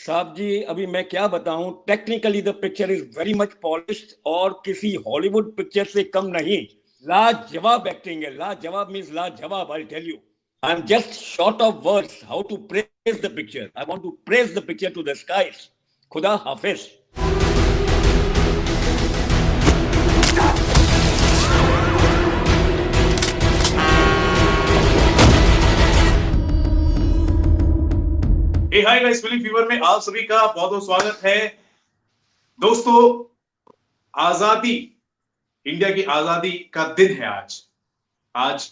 साहब जी, अभी मैं क्या बताऊं, technically the picture is very much polished और किसी हॉलीवुड पिक्चर से कम नहीं। लाजवाब एक्टिंग है, लाजवाब मीन्स लाजवाब। I tell you, I am just short of words how to praise the picture. I want to praise the picture to the skies. खुदा हाफिज। हाय गाइस, फिल्म फीवर में आप सभी का बहुत बहुत स्वागत है। दोस्तों, आजादी, इंडिया की आजादी का दिन है आज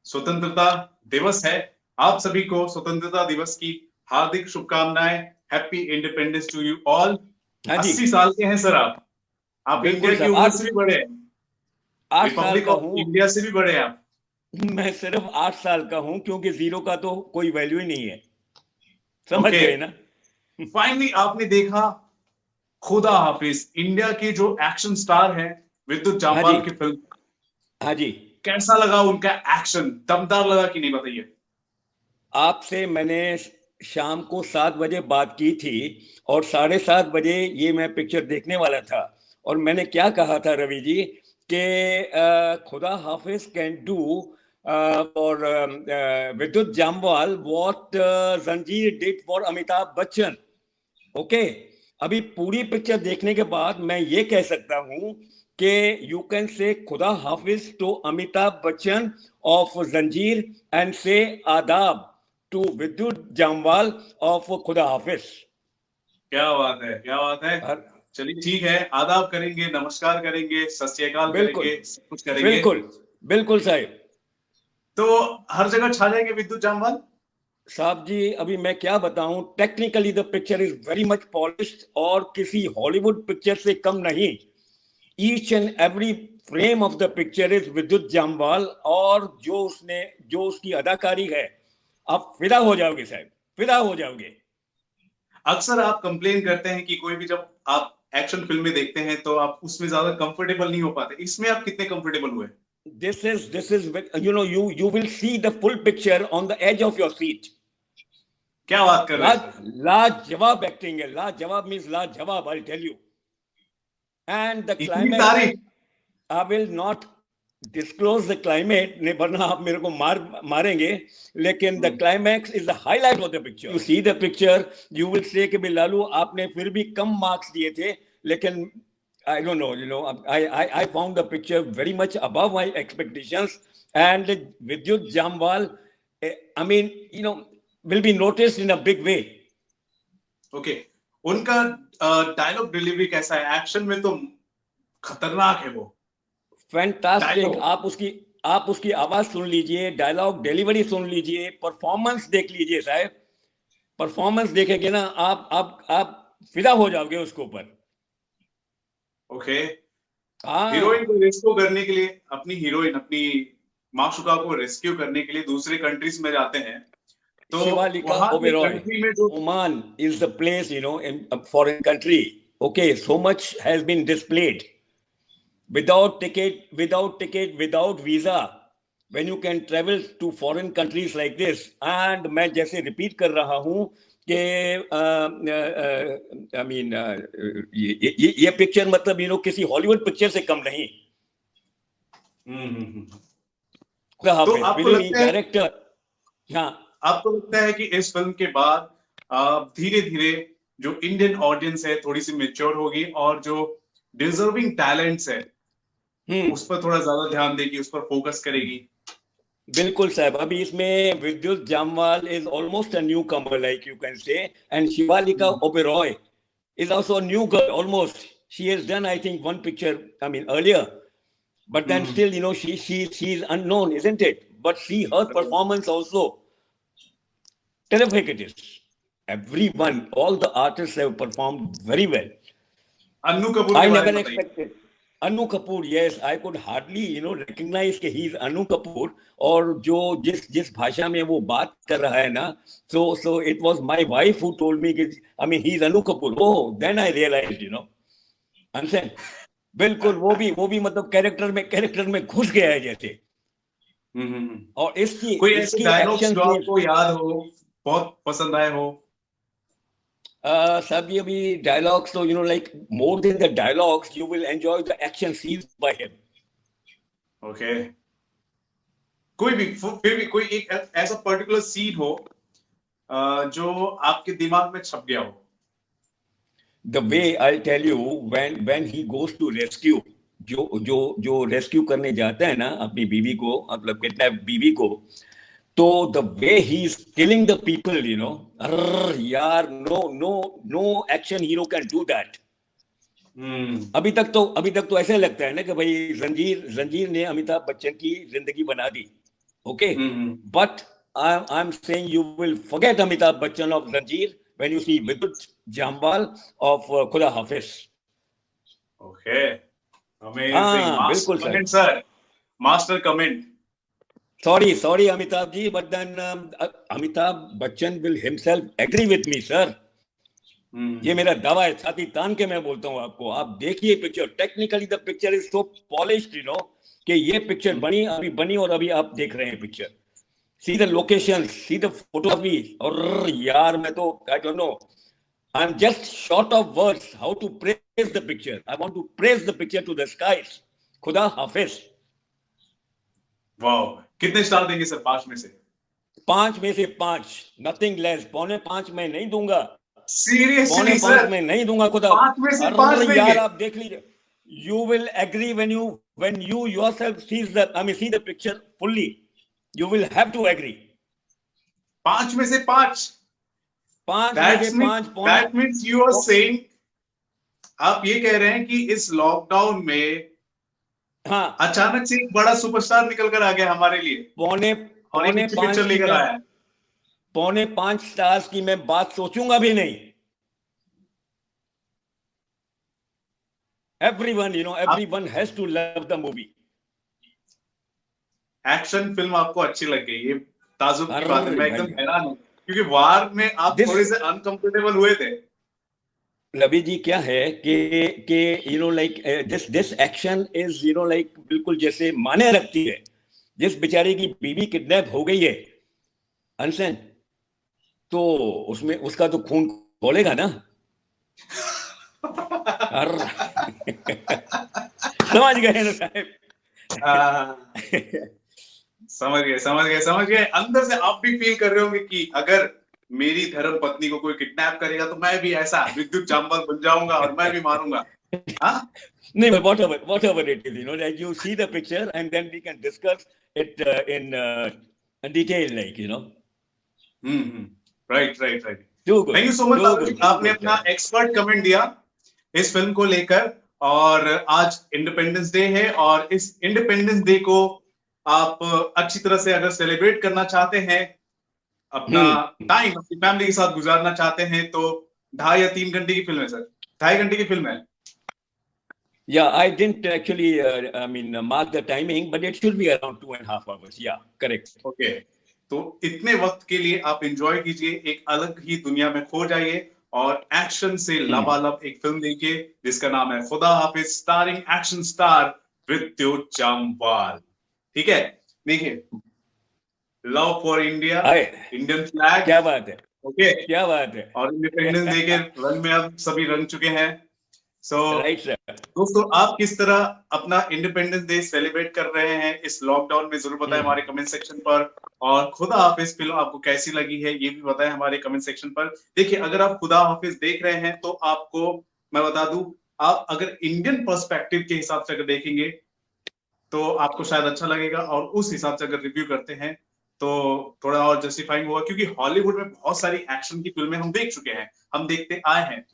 स्वतंत्रता दिवस है। आप सभी को स्वतंत्रता दिवस की हार्दिक शुभकामनाएं। Happy independence to you all. हाँ जी, 80 साल के हैं सर आप बिल्कुल इंडिया की साहब। उम्र से भी बड़े हैं, 8 साल रिपब्लिक का ऑफ हूँ। इंडिया से भी बड़े हैं आप। मैं सिर्फ 8 साल का हूँ, क्योंकि जीरो का तो कोई वैल्यू ही नहीं है। समझ ओके, गए ना? फाइनली आपने देखा खुदा हाफिज, इंडिया की जो एक्शन स्टार है विद्युत हाँ जी, जामवाल की फिल्म। हाँ जी। कैसा लगा उनका एक्शन? दमदार लगा कि नहीं, बताइए। आपसे मैंने शाम को 7 बजे बात की थी और 7:30 बजे ये मैं पिक्चर देखने वाला था। और मैंने क्या कहा था रवि जी कि खुदा हाफिज कैन डू फॉर विद्युत जामवाल व्हाट जंजीर did for Amitabh Bachchan. Okay, अभी पूरी पिक्चर देखने के बाद मैं ये कह सकता हूं कि यू कैन से खुदा हाफिज टू अमिताभ बच्चन ऑफ जंजीर एंड से आदाब टू विद्युत जामवाल ऑफ खुदा हाफिज। क्या बात है, क्या बात है। चलिए ठीक है, आदाब करेंगे, नमस्कार करेंगे, सत श्री अकाल बिल्कुल, करेंगे, सब कुछ करेंगे। बिल्कुल, बिल्कुल साहब। तो हर जगह छा जाएंगे विद्युत जामवाल। साहब जी, अभी मैं क्या बताऊं, technically the picture is very much polished और किसी हॉलीवुड पिक्चर से कम नहीं। Each and every frame of the picture is विद्युत जामवाल। और जो उसकी अदाकारी है, आप फिदा हो जाओगे साहब, फिदा हो जाओगे। अक्सर आप कंप्लेन करते हैं कि कोई भी जब आप एक्शन फिल्में देखते हैं तो आप उसमें ज्यादा कंफर्टेबल नहीं हो पाते। इसमें आप कितने कंफर्टेबल हुए? This is you will see the full picture on the edge of your seat. क्या बात कर रहे हैं सर? लाजवाब एक्टिंग है, लाजवाब मीन्स लाजवाब। I tell you, and the इतनी क्लाइमैक्स, तारीफ। I will not disclose the climate, ने वरना आप मेरे को मारेंगे। लेकिन the climax is the highlight of the picture. You see the picture, you will say कि लालू आपने फिर भी कम मार्क्स दिए थे, लेकिन I don't know, I found the picture very much above my expectations. And Vidyut Jamwal, I mean, will be noticed in a big way. Okay, उनका dialogue delivery कैसा है? एक्शन में तो खतरनाक है वो। फैंटास्टिक। डायलॉग आप उसकी आवाज सुन लीजिए, डायलॉग डिलीवरी सुन लीजिए, परफॉर्मेंस देख लीजिए साहब। परफॉर्मेंस देखेंगे ना, आप फिदा हो जाओगे उसके ऊपर। ओके। हीरोइन हाँ, को रेस्क्यू करने के लिए, अपनी हीरोइन, अपनी माशुका को रेस्क्यू करने के लिए दूसरे कंट्रीज में जाते हैं, तो Shivalika वहां की Oberoi. कंट्री में जो Oman is the place, in a foreign country. Okay, so much has been displayed. Without ticket, without visa, when you can travel to foreign countries like this. And मैं जैसे repeat कर रहा हूँ कि I mean ये picture मतलब किसी Hollywood picture से कम नहीं। तो आपको फिल्म लगता है, डायरेक्टर। हाँ, आपको लगता है कि इस फिल्म के बाद धीरे धीरे जो इंडियन ऑडियंस है थोड़ी सी मेच्योर होगी और जो डिजर्विंग टैलेंट्स है उस पर थोड़ा ज्यादा ध्यान देगी, उस पर फोकस करेगी? बिल्कुल साहब। अभी इसमें Vidyut Jammwal is almost a newcomer, like you can say, and Shivaleeka Oberoi is also a new girl almost. She has done, I think, one picture, I mean, earlier, but then still, she's unknown, isn't it? But see her performance also, terrific it is. Everyone, all the artists have performed very well. Annu Kapoor I के बारे never में बताइए। expected. Anu Kapoor, yes, I could hardly, recognize कि he's Anu Kapoor, और जो जिस भाषा में वो बात कर रहा है ना, so it was my wife who told me कि, I mean, he's Anu Kapoor. Oh, then I realized, understand? बिल्कुल, वो भी मतलब कैरेक्टर में घुस गया है जैसे। और कोई ऐसे इसकी डायलॉग्स एक्शन जो सीन्स, आपको याद हो, बहुत पसंद आए हो? Sir, ji, abhi dialogues, so like more than the dialogues, you will enjoy the action scenes by him. Okay. कोई भी फिर भी कोई एक ऐसा पर्टिकुलर सीन हो जो आपके दिमाग में छप गया हो. The way I'll tell you, when he goes to rescue, जो रेस्क्यू करने जाता है ना अपनी बीवी को, मतलब किडनैप बीवी को, तो the way he is killing the people, यार, no action hero can do that. अभी तक तो ऐसे लगता है ना कि भाई जंजीर ने अमिताभ बच्चन की जिंदगी बना दी. Okay, but I am saying you will forget Amitabh Bachchan of Zanjeer when you see Vidut Jambal of Khuda Hafiz. Okay, amazing. बिल्कुल comment, sir. Master comment. Sorry, Amitabh ji, but then Amitabh Bachchan will himself agree with me, sir. ये मेरा दावा है, छाती तान के मैं बोलता हूँ आपको. आप देखिए picture, technically the picture is so polished, कि ये पिक्चर बनी और अभी आप देख रहे हैं picture. See the locations, see the photography. और यार मैं तो I don't know. I'm just short of words how to praise the picture. I want to praise the picture to the skies. खुदा हाफिज. Wow. कितने स्टार देंगे sir 5 में से? 5 में से 5. Nothing less. 4.5 में नहीं दूंगा. Seriously sir? 4.5 में नहीं दूंगा खुदा. 5 में से 5 देंगे. यार आप देख लीजिए. You will agree when you yourself see the picture fully. You will have to agree. 5 में से 5. 5 में से 5. That means you are saying, आप ये कह रहे हैं कि इस लॉकडाउन में अचानक से एक बड़ा सुपरस्टार निकल कर आ गया हमारे लिए. पौने 5 लेकर आया. 4.5 स्टार्स की मैं बात सोचूंगा भी नहीं. Everyone has to love the movie. Action film आपको अच्छी लग गई, ये ताजुब की बात है. मैं एकदम हैरान हूं क्योंकि वार में आप थोड़े से अनकंफर्टेबल हुए थे. रवि जी क्या है कि दिस एक्शन इज बिल्कुल जैसे माने रखती है. जिस बेचारे की बीवी किडनैप हो गई है, अनसन, तो उसमें उसका तो खून खोलेगा ना. समझ गए ना साहब? समझ गए. अंदर से आप भी फील कर रहे होंगे कि अगर मेरी धर्म पत्नी को कोई किडनैप करेगा तो मैं भी ऐसा विद्युत जाम्बल बन जाऊंगा और मैं भी मारूंगा. नहीं, but whatever it is, like you see the picture and then we can discuss it in detail, Right. Thank you so much. आपने अपना एक्सपर्ट कमेंट दिया इस फिल्म को लेकर. और आज इंडिपेंडेंस डे है और इस इंडिपेंडेंस डे को आप अच्छी तरह से अगर सेलिब्रेट करना चाहते हैं, अपना टाइम अपनी फैमिली के साथ गुजारना चाहते हैं, तो 2.5 या 3 घंटे की फिल्म है सर. 2.5 घंटे की फिल्म है. Yeah, I didn't actually mark the timing, but it should be around 2.5 hours. Yeah, correct. Okay. तो इतने वक्त के लिए आप एंजॉय कीजिए, एक अलग ही दुनिया में खो जाइए और एक्शन से लबालब एक फिल्म देखिए जिसका नाम है खुदा हाफिज, स्टारिंग एक्शन स्टार विद्युत जाम्वाल. ठीक है, देखिए, love for India, Indian flag. क्या बात है. ओके, क्या बात है. और इंडिपेंडेंस डे के रंग में अब सभी रंग चुके हैं. Right sir. दोस्तों, आप किस तरह अपना इंडिपेंडेंस डे सेलिब्रेट कर रहे हैं इस लॉकडाउन में, जरूर बताएं हमारे कमेंट सेक्शन पर. और खुदा हाफिज फिल्म आपको कैसी लगी है ये भी बताएं हमारे कमेंट सेक्शन पर. देखिए, अगर आप खुदा हाफिज देख रहे हैं तो आपको मैं बता दूं, आप अगर इंडियन पर्सपेक्टिव के हिसाब से अगर देखेंगे तो आपको शायद अच्छा लगेगा, और उस हिसाब से अगर रिव्यू करते हैं तो थोड़ा और जस्टिफाइंग होगा. क्योंकि हॉलीवुड में बहुत सारी एक्शन की फिल्में हम देख चुके हैं, हम देखते आए हैं,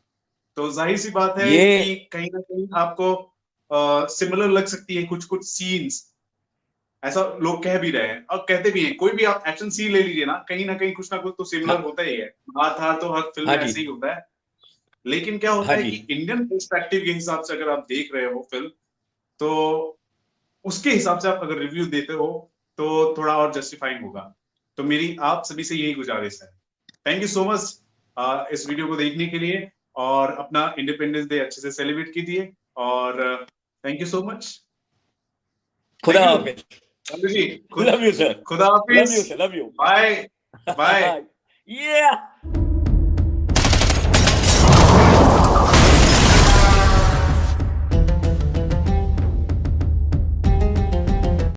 तो जाहिर सी बात है कि कहीं ना कहीं आपको सिमिलर लग सकती है कुछ सीन्स. ऐसा लोग कह भी रहे हैं और कहते भी हैं. कोई भी आप एक्शन सीन ले लीजिए ना कहीं कुछ ना कुछ तो सिमिलर होता ही है. मार-धार तो हर फिल्म में ऐसे ही होता है. लेकिन क्या होता है कि इंडियन पर्सपेक्टिव के हिसाब से अगर आप देख रहे हो फिल्म, तो उसके हिसाब से आप अगर रिव्यू देते हो तो थोड़ा और जस्टिफाइंग होगा. तो मेरी आप सभी से यही गुजारिश है. थैंक यू सो मच इस वीडियो को देखने के लिए, और अपना इंडिपेंडेंस डे अच्छे से सेलिब्रेट कीजिए. और थैंक यू सो मच. खुदा हाफिज. जी, लव यू सर. खुदा हाफिज. Love you. बाय. Yeah.